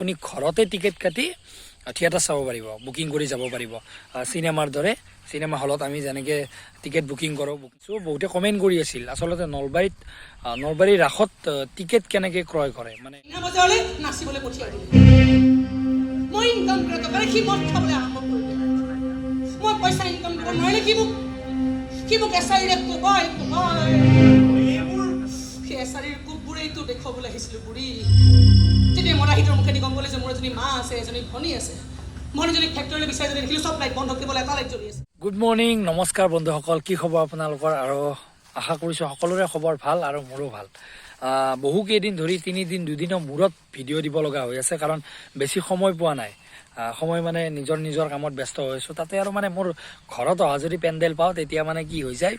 আপুনি ঘৰতে টিকেট কাটি থিয়েটাৰ চাব পাৰিব, বুকিং কৰি যাব পাৰিব। চিনেমাৰ দৰে চিনেমা হলত আমি যেনেকৈ টিকেট বুকিং কৰোঁ। বহুতে কমেণ্ট কৰি আছিল আচলতে নলবাৰীৰ ৰাসত টিকেট কেনেকৈ ক্ৰয় কৰে, মানে নাচিবলৈ পঠিয়াই দিলে। মই ইনকাম কৰা টকাৰে সি মদ খাবলৈ আৰম্ভ কৰিলে। মই পইচা ইনকাম কৰিব নোৱাৰিলে সি মোক এছাৰিৰে কোবাই সেই এছাৰিৰ কোববোৰেইতো দেখুৱাবলৈ আহিছিলোঁ বুঢ়ী। যেতিয়া মৰাহিতৰ মুখেদি গম পালে যে মোৰ এজনী মা আছে, এজনী ভনী আছে। ভনীজনীক ফেক্টৰীলৈ বিচাৰি যদি দেখিলোঁ চব লাইট বন্ধ কেৱল এটা লাইট জ্বলি আছে। গুড মৰ্ণিং, নমস্কাৰ বন্ধুসকল, কি খবৰ আপোনালোকৰ? আৰু আশা কৰিছোঁ সকলোৰে খবৰ ভাল আৰু মোৰো ভাল। বহুকেইদিন ধৰি 3 দিন 2 দিনৰ মূৰত ভিডিঅ' দিব লগা হৈ আছে, কাৰণ বেছি সময় পোৱা নাই। সময় মানে নিজৰ কামত ব্যস্ত হৈ আছোঁ। তাতে আৰু মানে মোৰ ঘৰত অহা যদি পেণ্ডেল পাওঁ তেতিয়া মানে কি হৈ যায়,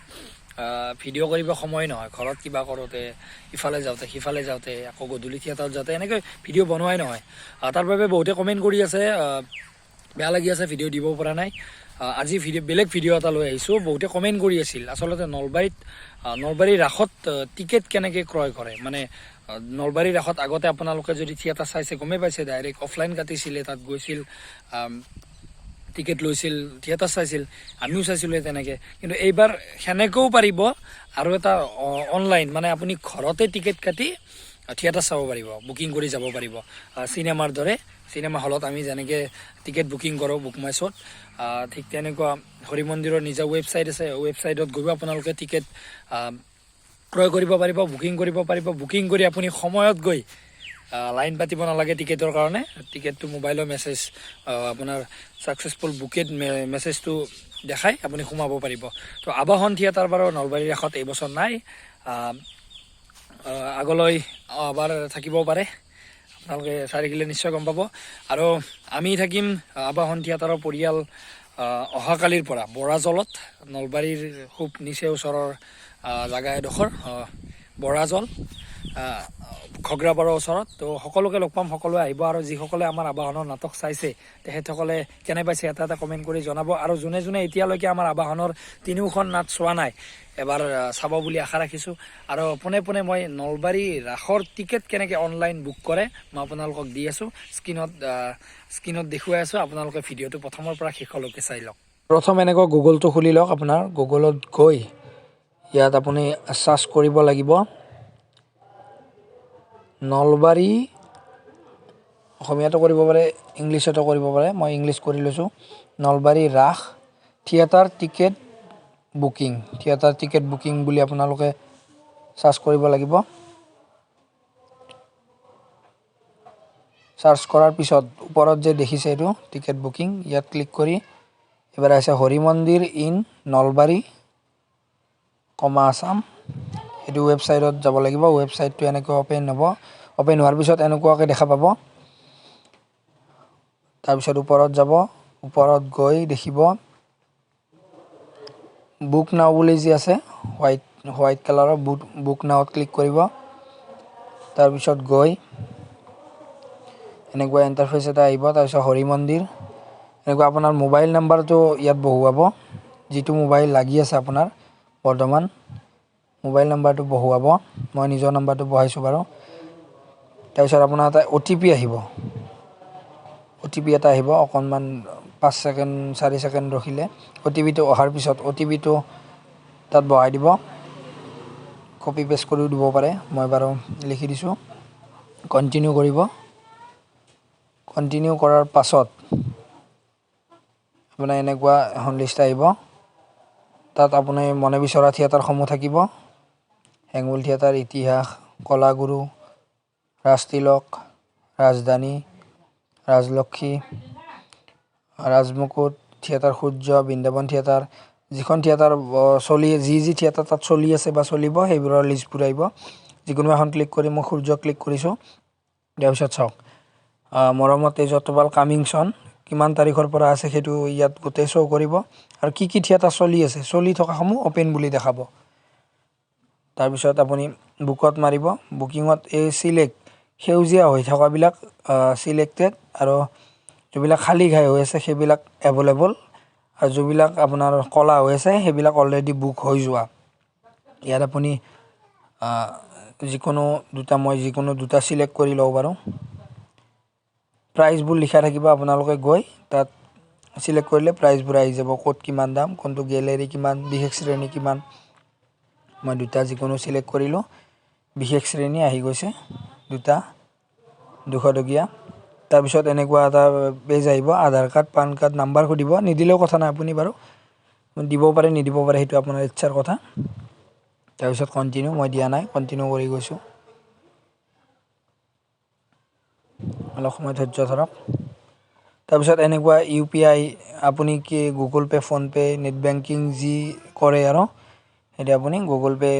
ভিডিঅ' কৰিব সময় নহয়। ঘৰত কিবা কৰোঁতে, ইফালে যাওঁতে সিফালে যাওঁতে, আকৌ গধূলি থিয়েটাৰত যাওঁতে এনেকৈ ভিডিঅ' বনোৱাই নহয়। তাৰ বাবে বহুতে কমেণ্ট কৰি আছে, বেয়া লাগি আছে ভিডিঅ' দিব পৰা নাই। আজি বেলেগ ভিডিঅ' এটা লৈ আহিছোঁ। বহুতে কমেণ্ট কৰি আছিল আচলতে নলবাৰীৰ ৰাসত টিকেট কেনেকৈ ক্ৰয় কৰে, মানে নলবাৰীৰ ৰাসত আগতে আপোনালোকে যদি থিয়েটাৰ চাইছে গমেই পাইছে, ডাইৰেক্ট অফলাইন কাটিছিলে, তাত গৈছিল, টিকেট লৈছিল, থিয়েটাৰ চাইছিল, আমিও চাইছিলোঁ তেনেকৈ। কিন্তু এইবাৰ সেনেকৈও পাৰিব, আৰু এটা অনলাইন, মানে আপুনি ঘৰতে টিকেট কাটি থিয়েটাৰ চাব পাৰিব, বুকিং কৰি যাব পাৰিব। চিনেমাৰ দৰে চিনেমা হলত আমি যেনেকৈ টিকেট বুকিং কৰোঁ বুক মাই শ্ব'ত, ঠিক তেনেকুৱা হৰি মন্দিৰৰ নিজা ৱেবছাইট আছে। ৱেবছাইটত গৈ আপোনালোকে টিকেট ক্ৰয় কৰিব পাৰিব, বুকিং কৰিব পাৰিব। বুকিং কৰি আপুনি সময়ত গৈ লাইন পাতিব নালাগে টিকেটৰ কাৰণে। টিকেটটো মোবাইলৰ মেছেজ, আপোনাৰ ছাকচেছফুল বুকেড মেছেজটো দেখাই আপুনি সোমাব পাৰিব। তো আবাহন থিয়েটাৰ বাৰু নলবাৰীৰ ৰাসত এইবছৰ নাই, আগলৈ আবাৰ থাকিব পাৰে। আপোনালোকে চাই থাকিলে নিশ্চয় গম পাব। আৰু আমি থাকিম আবাহন থিয়েটাৰৰ পৰিয়াল অহাকালিৰ পৰা বৰাজলত, নলবাৰীৰ খুব নিচে ওচৰৰ জেগা এডোখৰ, বৰাজল, ঘগ্ৰাপাৰৰ ওচৰত। তো সকলোকে লগ পাম, সকলোৱে আহিব। আৰু যিসকলে আমাৰ আবাহনৰ নাটক চাইছে তেখেতসকলে কেনে পাইছে এটা কমেণ্ট কৰি জনাব। আৰু যোনে এতিয়ালৈকে আমাৰ আবাহনৰ 3খন নাট চোৱা নাই, এবাৰ চাব বুলি আশা ৰাখিছোঁ। আৰু পোনে মই নলবাৰী ৰাসৰ টিকেট কেনেকৈ অনলাইন বুক কৰে মই আপোনালোকক দি আছোঁ, স্ক্ৰীণত দেখুৱাই আছোঁ। আপোনালোকে ভিডিঅ'টো প্ৰথমৰ পৰা শেষলৈকে চাই লওক। প্ৰথম এনেকৈ গুগলটো খুলি লওক। আপোনাৰ গুগলত গৈ ইয়াত আপুনি চাৰ্চ কৰিব লাগিব নলবাৰী, অসমীয়াতো কৰিব পাৰে, ইংলিছতো কৰিব পাৰে। মই ইংলিছ কৰি লৈছোঁ। নলবাৰী ৰাস থিয়েটাৰ টিকেট বুকিং বুলি আপোনালোকে চাৰ্চ কৰিব লাগিব। চাৰ্চ কৰাৰ পিছত ওপৰত যে দেখিছে এইটো টিকেট বুকিং, ইয়াত ক্লিক কৰি এবাৰ আছে হৰি মন্দিৰ ইন নলবাৰী, আছাম। এইটো ৱেবছাইটত যাব লাগিব। ৱেবছাইটটো এনেকৈ অ'পেন হ'ব। অ'পেন হোৱাৰ পিছত এনেকুৱাকৈ দেখা পাব। তাৰপিছত ওপৰত যাব, ওপৰত গৈ দেখিব বুক নাও বুলি যি আছে, হোৱাইট কালাৰৰ বুক নাওত ক্লিক কৰিব। তাৰপিছত গৈ এনেকুৱা ইণ্টাৰফেচ এটা আহিব। তাৰপিছত হৰি মন্দিৰ, এনেকুৱা আপোনাৰ মোবাইল নাম্বাৰটো ইয়াত বহুৱাব, যিটো মোবাইল লাগি আছে আপোনাৰ বৰ্তমান মোবাইল নাম্বাৰটো বহুৱাব। মই নিজৰ নাম্বাৰটো বহাইছোঁ বাৰু। তাৰপিছত আপোনাৰ এটা OTP আহিব। OTP এটা আহিব, অকণমান 5 ছেকেণ্ড 4 ছেকেণ্ড ৰখিলে OTPটো অহাৰ পিছত OTPটো তাত বহাই দিব। কপি পেষ্ট কৰিও দিব পাৰে, মই বাৰু লিখি দিছোঁ। কণ্টিনিউ কৰিব। কণ্টিনিউ কৰাৰ পাছত আপোনাৰ এনেকুৱা এখন লিষ্ট আহিব। তাত আপুনি মনে বিচৰা থিয়েটাৰসমূহ থাকিব। হেঙুল থিয়েটাৰ, ইতিহাস, কলাগুৰু, ৰাজতিলক, ৰাজধানী, ৰাজলক্ষ্মী, ৰাজমুকুট থিয়েটাৰ, সূৰ্য, বৃন্দাবন থিয়েটাৰ, যিখন থিয়েটাৰ যি থিয়েটাৰ তাত চলি আছে বা চলিব সেইবোৰৰ লিষ্টবোৰ আহিব। যিকোনো এখন ক্লিক কৰি মই সূৰ্য ক্লিক কৰিছোঁ। তাৰপিছত চাওক, মৰমত তেজতপাল কামিং চন কিমান তাৰিখৰ পৰা আছে সেইটো ইয়াত গোটেই শ্ব' কৰিব। আৰু কি থিয়েটাৰ চলি আছে, চলি থকাসমূহ অ'পেন বুলি দেখাব। তাৰপিছত আপুনি বুকত মাৰিব। বুকিঙত এই সেউজীয়া হৈ থকাবিলাক চিলেক্টেড, আৰু যিবিলাক খালী ঘাই হৈ আছে সেইবিলাক এভেইলেবল, আৰু যিবিলাক আপোনাৰ ক'লা হৈ আছে সেইবিলাক অলৰেডি বুক হৈ যোৱা। ইয়াত আপুনি যিকোনো দুটা চিলেক্ট কৰি লওঁ বাৰু। প্ৰাইচবোৰ লিখা থাকিব আপোনালোকে গৈ তাত সিলেক্ট কৰিলে প্ৰাইচবোৰ আহি যাব ক'ত কিমান দাম কোনটো গেলেৰী কিমান বিশেষ শ্ৰেণী কিমান মই দুটা যিকোনো সিলেক্ট কৰিলোঁ বিশেষ শ্ৰেণী আহি গৈছে দুটা 200 টকীয়া তাৰপিছত এনেকুৱা এটা পেজ আহিব আধাৰ কাৰ্ড পান কাৰ্ড নাম্বাৰ খুদিব নিদিলেও কথা নাই আপুনি বাৰু দিব পাৰে নিদিব পাৰে সেইটো আপোনাৰ ইচ্ছাৰ কথা তাৰপিছত কন্টিনিউ মই দিয়া নাই কন্টিনিউ কৰি গৈছো অলপ সময় ধৈৰ্য ধৰক তাৰপিছত এনেকুৱা ইউপিআই আপুনি কি Google pay phone pay net banking যি কৰে আৰু এটা আপুনি গুগল পে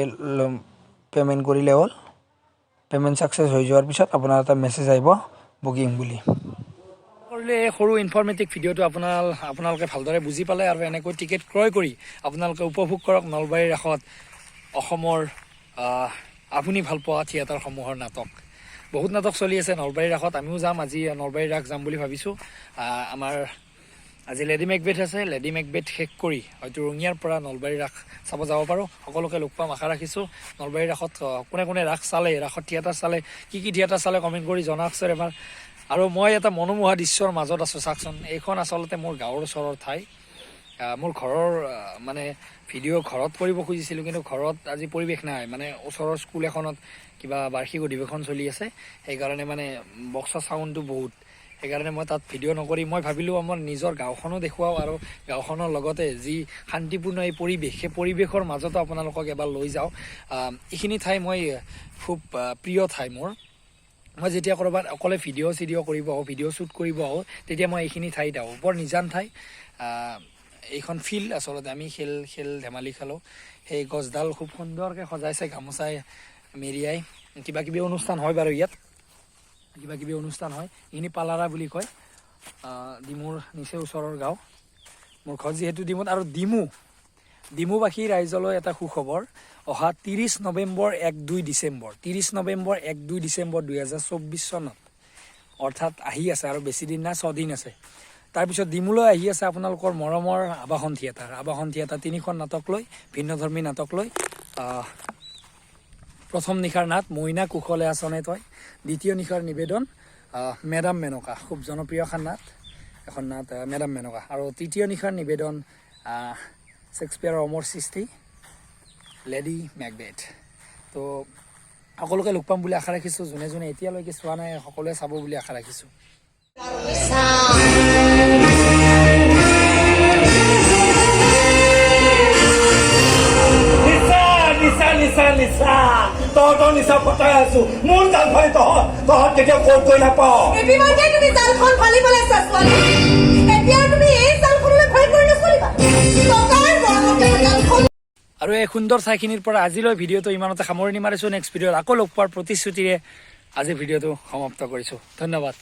পেমেন্ট কৰিলে হ'ল পেমেন্ট সাকসেস হৈ যোৱাৰ পিছত আপোনাৰ এটা মেছেজ আহিব বুকিং বুলি কৰিলে সৰু ইনফৰমেটিভ ভিডিওটো আপোনালোকে ভালদৰে বুজি পালে আৰু এনেকৈ টিকেট ক্ৰয় কৰি আপোনালোকে উপভোগ কৰক নলবাৰীৰ ৰাসত অসমৰ আপুনি ভাল পোৱা থিয়েটাৰ সমূহৰ নাটক বহুত নাটক চলি আছে নলবাৰীৰ ৰাসত আমিও যাম আজি নলবাৰীৰ ৰাস যাম বুলি ভাবিছো আমাৰ আজি লেডি মেকবেথ আছে লেডি মেকবেথ শেষ কৰি হয়তো ৰঙিয়াৰ পৰা নলবাৰীৰ ৰাস চাব যাব পাৰো সকলোকে লগ পাম আশা ৰাখিছো নলবাৰীৰ ৰাসত কোনে কোনে ৰাস চালে ৰাসত থিয়েটাৰ চালে কি থিয়েটাৰ চালে কমেন্ট কৰি জনাওকচোন এবাৰ আৰু মই এটা মনোমোহা দৃশ্যৰ মাজত আছো চাকচোন এইখন আচলতে মোৰ গাঁৱৰ ওচৰৰ ঠাই মোৰ ঘৰৰ মানে ভিডিও ঘৰত কৰিব খুজিছিলো কিন্তু ঘৰত আজি পৰিৱেশ নাই মানে ওচৰৰ স্কুল এখনত কিবা বাৰ্ষিক অধিৱেশন চলি আছে সেইকাৰণে মানে বক্সা সাউণ্ডটো বহুত সেইকাৰণে মই তাত ভিডিও নকৰি মই ভাবিলো আমাৰ নিজৰ গাঁওখনো দেখুৱাও আৰু গাঁওখনৰ লগতে যি শান্তিপূৰ্ণ এই পৰিৱেশ সেই পৰিৱেশৰ মাজতো আপোনালোকক এবাৰ লৈ যাওঁ এইখিনি ঠাই মই খুব প্ৰিয় ঠাই মোৰ মই যেতিয়া কৰবাত অকলে ভিডিও কৰিব ভিডিও শ্বুট কৰিব তেতিয়া মই এইখিনি ঠাইত আহোঁ বৰ নিজান ঠাই এইখন ফিল্ড আচলতে আমি খেল ধেমালি খেলো সেই গছডাল খুব সুন্দৰকৈ সজাইছে গামোচাই মেৰিয়াই কিবা কিবি অনুষ্ঠান হয় বাৰু ইয়াত কিবা কিবি অনুষ্ঠান হয় এইখিনি পালাৰা বুলি কয় ডিমুৰ নিচে ওচৰৰ গাঁও মোৰ ঘৰ যিহেতু ডিমুত আৰু ডিমুবাসী ৰাইজলৈ এটা সুখবৰ অহা 30 নৱেম্বৰ 1-2 ডিচেম্বৰ 2024 চনত অৰ্থাৎ আহি আছে আৰু বেছি দিন না 6 দিন আছে তাৰপিছত ডিমুলৈ আহি আছে আপোনালোকৰ মৰমৰ আবাহন থিয়েটাৰ 3খন নাটক লৈ ভিন্নধৰ্মী নাটক লৈ প্ৰথম নিশাৰ নাট মইনা কুশলে আছনে তই দ্বিতীয় নিশাৰ নিবেদন মেডাম মেনকা খুব জনপ্ৰিয় এখন নাট মেডাম মেনকা আৰু তৃতীয় নিশাৰ নিবেদন শেক্সপিয়াৰৰ অমৰ সৃষ্টি লেডি মেকবেথ তো সকলোকে লগ পাম বুলি আশা ৰাখিছোঁ যোনে যোনে এতিয়ালৈকে চোৱা নাই সকলোৱে চাব বুলি আশা ৰাখিছোঁ নিচা তহঁতৰ নিচা ফটাই আছো মোৰ জাল ভাই তহঁত কেতিয়া ক'ত গৈ নাপাওঁ এপিমাকে তুমি জালখন ফালি পেলাইছা ছোৱালী এতিয়া তুমি এই জালখনলৈ ভয় কৰি নচলিবা টকাৰ বৰমতে জালখন আৰু এই সুন্দৰ ঠাইখিনিৰ পৰা আজিলৈ ভিডিঅ'টো ইমানতে সামৰণি মাৰিছোঁ নেক্সট ভিডিঅ'ত আকৌ লগ পোৱাৰ প্ৰতিশ্ৰুতিৰে আজি ভিডিঅ'টো সমাপ্ত কৰিছোঁ ধন্যবাদ